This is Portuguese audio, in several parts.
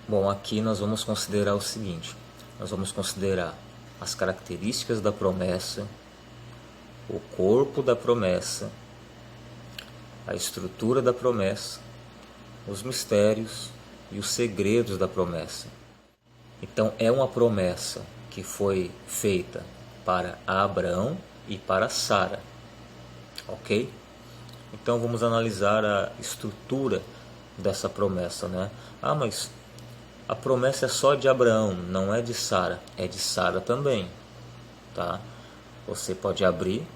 Bom, aqui nós vamos considerar o seguinte: nós vamos considerar as características da promessa, o corpo da promessa, a estrutura da promessa, os mistérios e os segredos da promessa. Então é uma promessa que foi feita para Abraão e para Sara, ok? Então vamos analisar a estrutura dessa promessa, né? Mas a promessa é só de Abraão, não é de Sara, é de Sara também, tá? Você pode abrir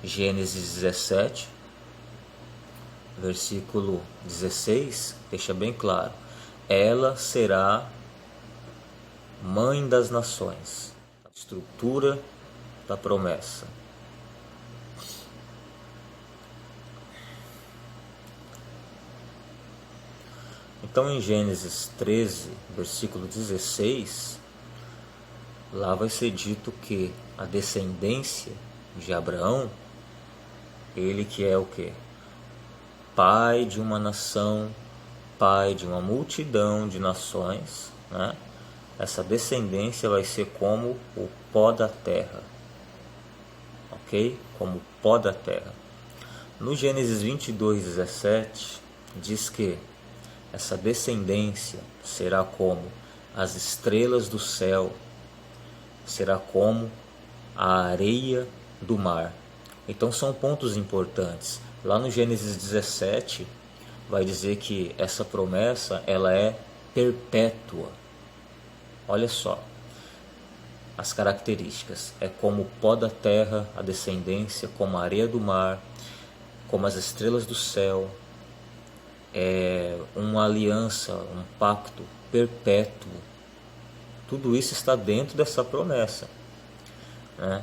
Gênesis 17, versículo 16, deixa bem claro: ela será mãe das nações. A estrutura da promessa. Então em Gênesis 13, versículo 16, lá vai ser dito que a descendência de Abraão, ele que é o quê? Pai de uma nação, pai de uma multidão de nações, né? Essa descendência vai ser como o pó da terra, ok? Como o pó da terra. No Gênesis 22, 17, diz que essa descendência será como as estrelas do céu, será como a areia do mar. Então são pontos importantes. Lá no Gênesis 17 vai dizer que essa promessa ela é perpétua. Olha só as características: é como o pó da terra, a descendência, como a areia do mar, como as estrelas do céu. É uma aliança, um pacto perpétuo. Tudo isso está dentro dessa promessa, né?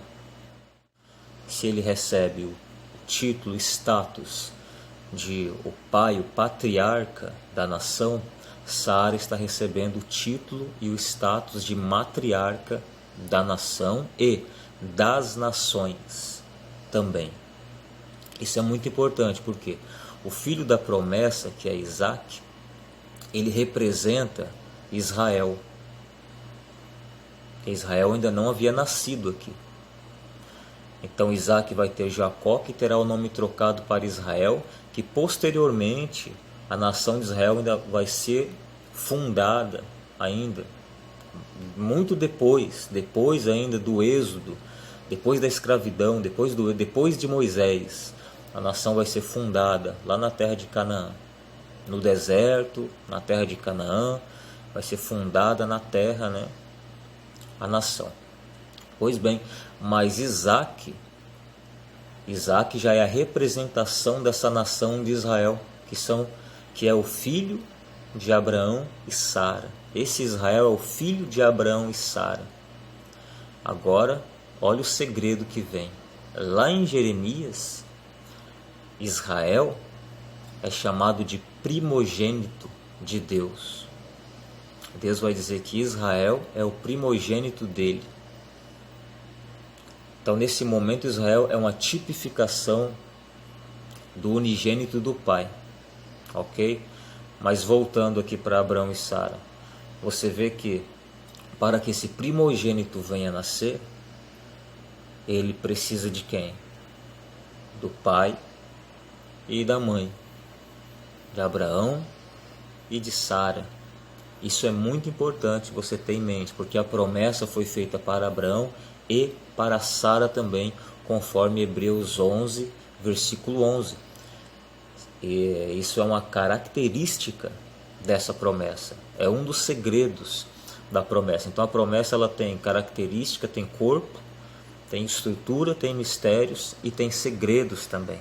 Se ele recebe o título, status de o pai, o patriarca da nação, Sara está recebendo o título e o status de matriarca da nação e das nações também. Isso é muito importante porque o filho da promessa, que é Isaac, ele representa Israel. Israel ainda não havia nascido aqui. Então Isaac vai ter Jacó, que terá o nome trocado para Israel, que posteriormente a nação de Israel ainda vai ser fundada ainda, muito depois ainda do êxodo, depois da escravidão, depois de Moisés. A nação vai ser fundada lá na terra de Canaã, no deserto, na terra de Canaã, vai ser fundada na terra, né, a nação. Pois bem, mas Isaac já é a representação dessa nação de Israel, que é o filho de Abraão e Sara. Esse Israel é o filho de Abraão e Sara. Agora, olha o segredo que vem. Lá em Jeremias, Israel é chamado de primogênito de Deus. Deus vai dizer que Israel é o primogênito dele. Então, nesse momento, Israel é uma tipificação do unigênito do Pai, ok? Mas voltando aqui para Abraão e Sara, você vê que para que esse primogênito venha a nascer, ele precisa de quem? Do pai e da mãe, de Abraão e de Sara. Isso é muito importante você ter em mente, porque a promessa foi feita para Abraão e para Sara também, conforme Hebreus 11, versículo 11. E isso é uma característica dessa promessa, é um dos segredos da promessa. Então a promessa ela tem característica, tem corpo, tem estrutura, tem mistérios e tem segredos também.